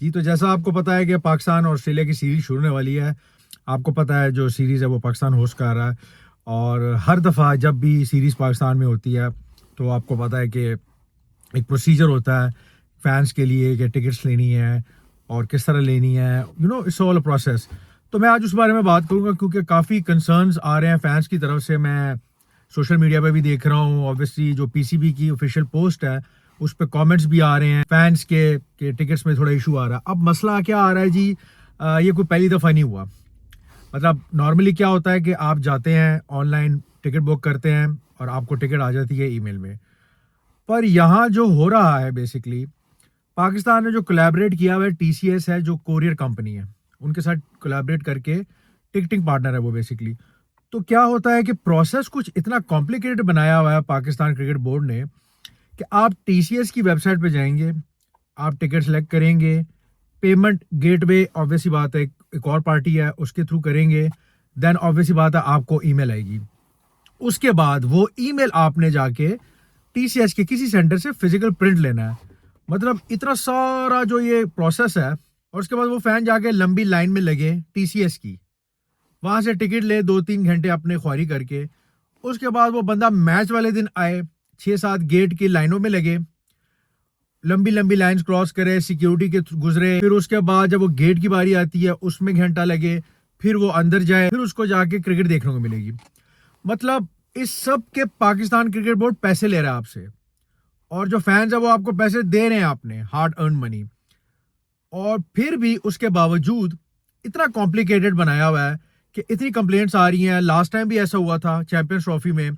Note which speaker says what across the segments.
Speaker 1: जी, तो जैसा आपको पता है कि पाकिस्तान और ऑस्ट्रेलिया की सीरीज़ शुरू होने वाली है। आपको पता है जो सीरीज़ है वो पाकिस्तान होस्ट कर रहा है और हर दफ़ा जब भी सीरीज़ पाकिस्तान में होती है, तो आपको पता है कि एक प्रोसीजर होता है फैंस के लिए कि टिकट्स लेनी है और किस तरह लेनी है, इट्स ऑल अ प्रोसेस। तो मैं आज उस बारे में बात करूँगा क्योंकि काफ़ी कंसर्न्स आ रहे हैं फैंस की तरफ से। मैं सोशल मीडिया पे भी देख रहा हूँ, ऑब्वियसली जो पीसीबी की ऑफिशियल पोस्ट है उस पे कमेंट्स भी आ रहे हैं फैंस के टिकट्स में थोड़ा इशू आ रहा है। अब मसला क्या आ रहा है जी, ये कोई पहली दफ़ा नहीं हुआ। मतलब नॉर्मली क्या होता है कि आप जाते हैं ऑनलाइन टिकट बुक करते हैं और आपको टिकट आ जाती है ईमेल में। पर यहाँ जो हो रहा है बेसिकली, पाकिस्तान ने जो कोलैबोरेट किया हुआ है, टीसीएस है जो कोरियर कंपनी है, उनके साथ कोलैबोरेट करके टिकटिंग पार्टनर है वो बेसिकली। तो क्या होता है कि प्रोसेस कुछ इतना कॉम्प्लिकेटेड बनाया हुआ है पाकिस्तान क्रिकेट बोर्ड ने कि आप टीसीएस की वेबसाइट पे जाएंगे, आप टिकट सेलेक्ट करेंगे, पेमेंट गेटवे ऑब्वियस सी बात है, एक और पार्टी है उसके थ्रू करेंगे, देन ऑब्वियस सी बात है आपको ईमेल आएगी। उसके बाद वो ईमेल आपने जाके टीसीएस के किसी सेंटर से फिजिकल प्रिंट लेना है। मतलब इतना सारा जो ये प्रोसेस है, और उसके बाद वो फैन जाके लंबी लाइन में लगे टीसीएस की, वहां से टिकट ले 2-3 घंटे अपने ख्वारी करके, उसके बाद वो बंदा मैच वाले दिन आए, 6-7 गेट की लाइनों में लगे, लंबी लंबी लाइंस क्रॉस करे, सिक्योरिटी के गुजरे, फिर उसके बाद जब वो गेट की बारी आती है उसमें घंटा लगे, फिर वो अंदर जाए, फिर उसको जाके क्रिकेट देखने को मिलेगी। मतलब इस सब के पाकिस्तान क्रिकेट बोर्ड पैसे ले रहा है आपसे, और जो फैंस है वो आपको पैसे दे रहे हैं, आपने हार्ड अर्न मनी, और फिर भी उसके बावजूद इतना कॉम्प्लिकेटेड बनाया हुआ है कि इतनी कंप्लेंट्स आ रही हैं। लास्ट टाइम भी ऐसा हुआ था चैंपियंस ट्रॉफी में,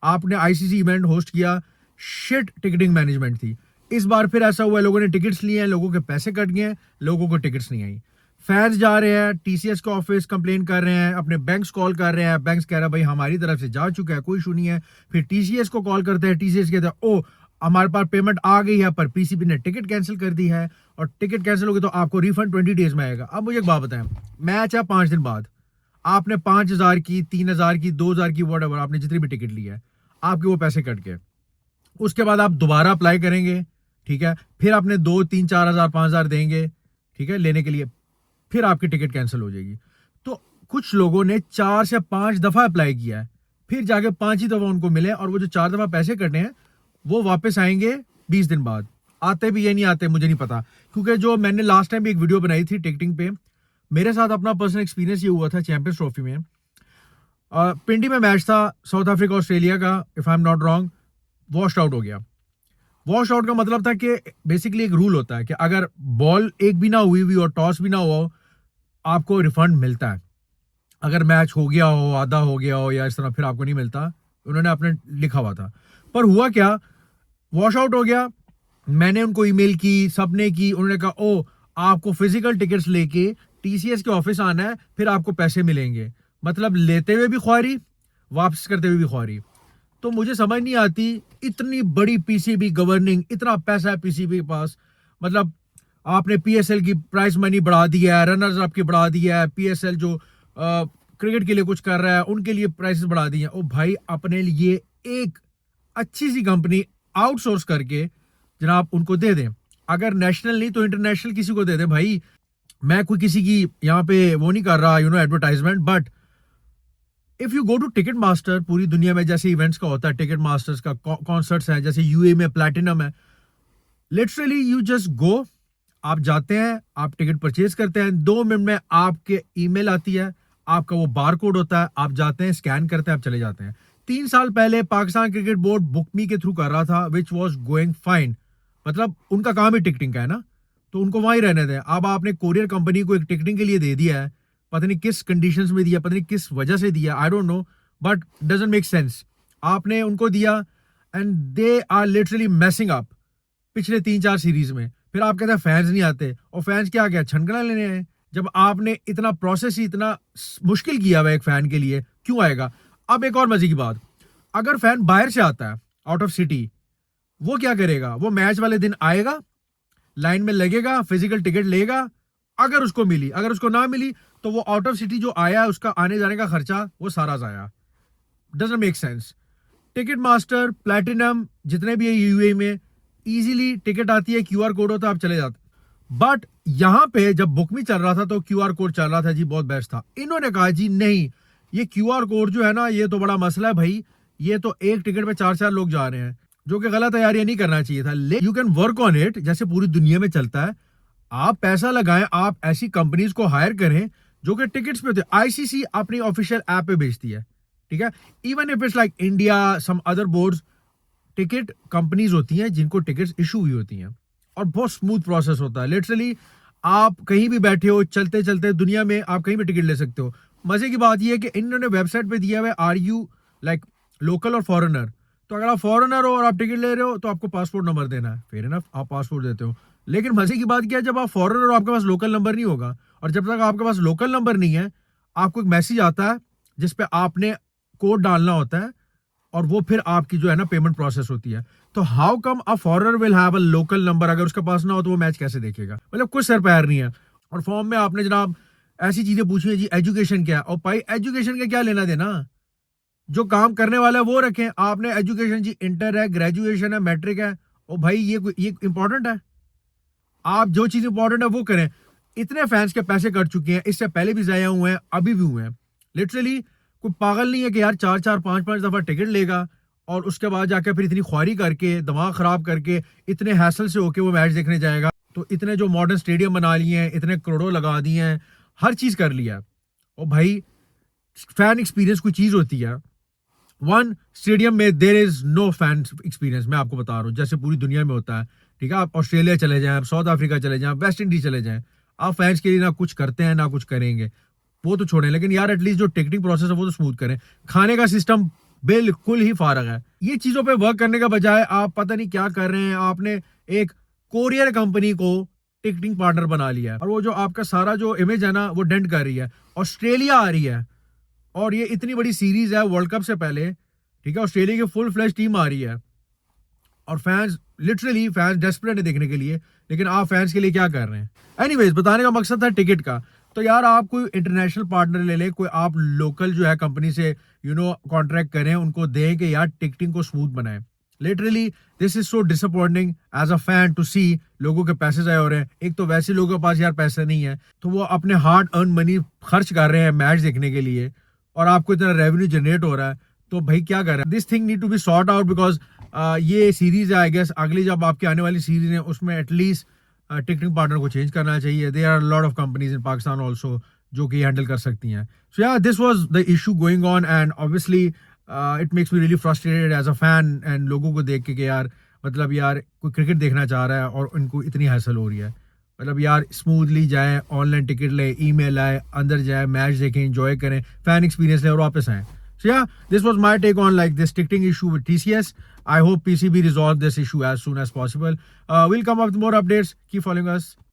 Speaker 1: आपने आईसीसी इवेंट होस्ट किया, शिट टिकटिंग मैनेजमेंट थी। इस बार फिर ऐसा हुआ है, लोगों ने टिकट्स लिए हैं, लोगों के पैसे कट गए हैं, लोगों को टिकट्स नहीं आई। फैंस जा रहे हैं टीसीएस के ऑफिस, कंप्लेन कर रहे हैं, अपने बैंक्स कॉल कर रहे हैं, बैंक्स कह रहा है भाई हमारी तरफ से जा चुका है, कोई इशू नहीं है। फिर टीसीएस को कॉल करते हैं, टीसीएस कहता है ओ हमारे पास पेमेंट आ गई है पर पीसीबी ने टिकट कैंसिल कर दी है, और टिकट कैंसिल होगी तो आपको रिफंड 20 डेज में आएगा। अब मुझे एक बात बताएं, मैच है 5 दिन बाद, आपने 5,000 की, 3,000 की, 2,000 की, वॉट एवर आपने जितनी भी टिकट ली है, आपके वो पैसे कट गए। उसके बाद आप दोबारा अप्लाई करेंगे, ठीक है, फिर आपने 2, 3, 4,000, 5,000 देंगे, ठीक है, लेने के लिए, फिर आपकी टिकट कैंसिल हो जाएगी। तो कुछ लोगों ने 4 से 5 दफा अप्लाई किया है, फिर जाके 5 ही दफा उनको मिले, और वो जो 4 दफा पैसे कटे हैं वो वापस आएंगे 20 दिन बाद। आते भी ये नहीं आते मुझे नहीं पता, क्योंकि जो मैंने लास्ट टाइम भी एक वीडियो बनाई थी टिकटिंग पे, मेरे साथ अपना पर्सनल एक्सपीरियंस ये हुआ था चैंपियंस ट्रॉफी में। पिंडी में मैच था साउथ अफ्रीका ऑस्ट्रेलिया का, if I am not wrong, wash out हो गया। वॉश आउट का मतलब था कि बेसिकली एक रूल होता है कि अगर बॉल एक भी ना हुई हुई और टॉस भी ना हुआ हो, आपको रिफंड मिलता है। अगर मैच हो गया हो, आधा हो गया हो या इस तरह, फिर आपको नहीं मिलता। उन्होंने अपने लिखा हुआ था। पर हुआ क्या, वॉश आउट हो गया, मैंने उनको ईमेल की, सबने की, उन्होंने कहा ओ आपको फिजिकल टिकट्स लेके टीसीएस के ऑफिस आना है, फिर आपको पैसे मिलेंगे। मतलब लेते हुए भी ख्वारी, वापस करते हुए भी ख्वारी। तो मुझे समझ नहीं आती, इतनी बड़ी पीसीबी गवर्निंग, इतना पैसा है पीसीबी के पास, मतलब आपने पीएसएल की प्राइस मनी बढ़ा दी है, रनर्स अप की बढ़ा दी है, पीएसएल जो क्रिकेट के लिए कुछ कर रहा है उनके लिए प्राइसेस बढ़ा दी है। ओ भाई, अपने लिए एक अच्छी सी कंपनी आउटसोर्स करके जनाब उनको दे दें। अगर नेशनल नहीं तो इंटरनेशनल किसी को दे दें भाई। मैं कोई किसी की यहाँ पे वो नहीं कर रहा, advertisement, but if you go to ticket master, पूरी दुनिया में जैसे इवेंट्स का होता है, टिकट मास्टर्स का कॉन्सर्ट्स है, जैसे यूए में प्लैटिनम है, लिटरली यू जस्ट गो, आप जाते हैं, आप टिकट परचेज करते हैं, 2 मिनट में आपके ईमेल आती है, आपका वो बार कोड होता है, आप जाते हैं, स्कैन करते हैं, आप चले जाते हैं। 3 साल पहले पाकिस्तान क्रिकेट बोर्ड बुकमी के थ्रू कर रहा था, विच वॉज गोइंग फाइन। मतलब उनका काम ही टिकटिंग का है ना, तो उनको वहीं रहने दें। अब आपने कोरियर कंपनी को एक टिकटिंग के लिए दे दिया है, पता नहीं किस कंडीशंस में दिया, पता नहीं किस वजह से दिया, I don't know, but doesn't make sense. आपने उनको दिया and they are literally messing up पिछले 3-4 सीरीज में। फिर आप कहते हैं फैंस नहीं आते, और फैंस क्या गया छनकना लेने हैं? जब आपने इतना प्रोसेस ही इतना मुश्किल किया हुआ एक फैन के लिए, क्यों आएगा? अब एक और मजे की बात, अगर फैन बाहर से आता है, आउट ऑफ सिटी, वो क्या करेगा? वो मैच वाले दिन आएगा, लाइन में लगेगा, फिजिकल टिकट लेगा, अगर उसको मिली, अगर उसको ना मिली तो वो आउट ऑफ सिटी जो आया है उसका आने जाने का खर्चा वो सारा जाया। Doesn't make sense. Ticket master, platinum, जितने भी है यूए में, इजीली टिकट आती है, क्यूआर कोड होता है, आप चले जाते। बट यहाँ पे जब बुक मी चल रहा था तो क्यूआर कोड चल रहा था जी, बहुत बेस्ट था। इन्होंने कहा जी नहीं, ये क्यूआर कोड जो है ना, ये तो बड़ा मसला है भाई, ये तो एक टिकट पे 4-4 लोग जा रहे हैं, जो कि गलत है यार, ये नहीं करना चाहिए था। You can work on it, जैसे पूरी दुनिया में चलता है। आप पैसा लगाएं, आप ऐसी कंपनीज को हायर करें जो कि टिकट्स पे होते हैं। आईसीसी अपनी ऑफिशियल ऐप पे बेचती है, ठीक है। Even if it's like India, some other boards, ticket companies होती हैं जिनको टिकट्स इशू हुई होती हैं, और बहुत स्मूथ प्रोसेस होता है। लिटरली आप कहीं भी बैठे हो, चलते चलते दुनिया में आप कहीं भी टिकट ले सकते हो। मजे की बात यह है कि इन्होंने वेबसाइट पे दिया हुआ है, आर यू लाइक लोकल और फॉरेनर। तो अगर आप फॉरेनर हो और आप टिकट ले रहे हो तो आपको पासपोर्ट नंबर देना है, फेयर इनफ, आप पासपोर्ट देते हो। लेकिन मजे की बात क्या है, जब आप फॉरेनर हो आपके पास लोकल नंबर नहीं होगा, और जब तक आपके पास लोकल नंबर नहीं है, आपको एक मैसेज आता है जिसपे आपने कोड डालना होता है, और वो फिर आपकी जो है ना पेमेंट प्रोसेस होती है। तो how come a foreigner will have a local number? अगर उसके पास ना हो तो वो मैच कैसे देखेगा? मतलब कुछ सर पैर नहीं है। और फॉर्म में आपने जनाब ऐसी चीजें पूछी है जी, एजुकेशन क्या है, और भाई एजुकेशन का क्या लेना देना? जो काम करने वाला है वो रखें। आपने एजुकेशन जी इंटर है, ग्रेजुएशन है, मैट्रिक है, ओ भाई ये इंपॉर्टेंट है? आप जो चीज इंपॉर्टेंट है वो करें। इतने फैंस के पैसे कट चुके हैं, इससे पहले भी जाया हुए हैं, अभी भी हुए हैं। लिटरली कोई पागल नहीं है कि यार 4-4 5-5 दफा टिकट लेगा और उसके बाद जाके फिर इतनी ख्वारी करके, दिमाग खराब करके, इतने हैसल से होके वो मैच देखने जाएगा। तो इतने जो मॉडर्न स्टेडियम बना लिए हैं, इतने करोड़ों लगा दिए हैं, हर चीज कर लिया। और भाई फैन एक्सपीरियंस कोई चीज होती है। वन स्टेडियम में there is no fan experience, मैं आपको बता रहा हूँ, जैसे पूरी दुनिया में होता है, ठीक है। आप ऑस्ट्रेलिया चले जाएं, आप साउथ अफ्रीका चले जाएं, वेस्ट इंडीज चले जाएं, आप फैंस के लिए ना कुछ करते हैं ना कुछ करेंगे, वो तो छोड़ें। लेकिन यार एटलीस्ट जो टिकटिंग प्रोसेस है वो तो स्मूथ करें। खाने का सिस्टम बिल्कुल ही फारग है। ये चीजों पे वर्क करने का बजाय आप पता नहीं क्या कर रहे हैं। आपने एक कोरियर कंपनी को टिकटिंग पार्टनर बना लिया है, और वो जो आपका सारा जो इमेज है ना वो डेंट कर रही है। ऑस्ट्रेलिया आ रही है, और ये इतनी बड़ी सीरीज है वर्ल्ड कप से पहले, ठीक है। ऑस्ट्रेलिया की फुल फ्लैश टीम आ रही है, और फैंस लिटरली फैंस डेस्परेट है देखने के लिए। लेकिन आप फैंस के लिए क्या कर रहे हैं? एनीवेज, बताने का मकसद था टिकट का। तो यार आप कोई इंटरनेशनल पार्टनर ले ले, कोई आप लोकल जो है कंपनी से कॉन्ट्रैक्ट करें, उनको दें कि यार टिकटिंग को स्मूथ बनाएं। Literally this is so disappointing as a fan to see लोगों के पैसे जाए हो रहे हैं। एक तो वैसे लोगों के पास यार पैसे नहीं है, तो वो अपने हार्ड अर्न मनी खर्च कर रहे हैं मैच देखने के लिए, और आपको इतना रेवेन्यू जनरेट हो रहा है। तो भाई क्या कर रहे हैं? This thing need to be sort out, because ये सीरीज है, आई गेस अगली जब आपकी आने वाली सीरीज है उसमें एटलीस्ट टिकटिंग पार्टनर को चेंज करना चाहिए। There are lot of companies in Pakistan also जो कि हैंडल कर सकती हैं। So yeah this was the issue going on, and obviously it makes me really frustrated as a fan, and लोगों को देख के कि यार मतलब यार कोई क्रिकेट देखना चाह रहा है और उनको इतनी हैसल हो रही है। मतलब यार स्मूथली जाए, ऑनलाइन टिकट ले, ईमेल आए, अंदर जाए, मैच देखें, एंजॉय करें, फैन एक्सपीरियंस लें और वापस आए। So yeah, this was my take on like this ticketing issue with TCS. I hope PCB resolve this issue as soon as possible. We'll come up with more updates. Keep following us.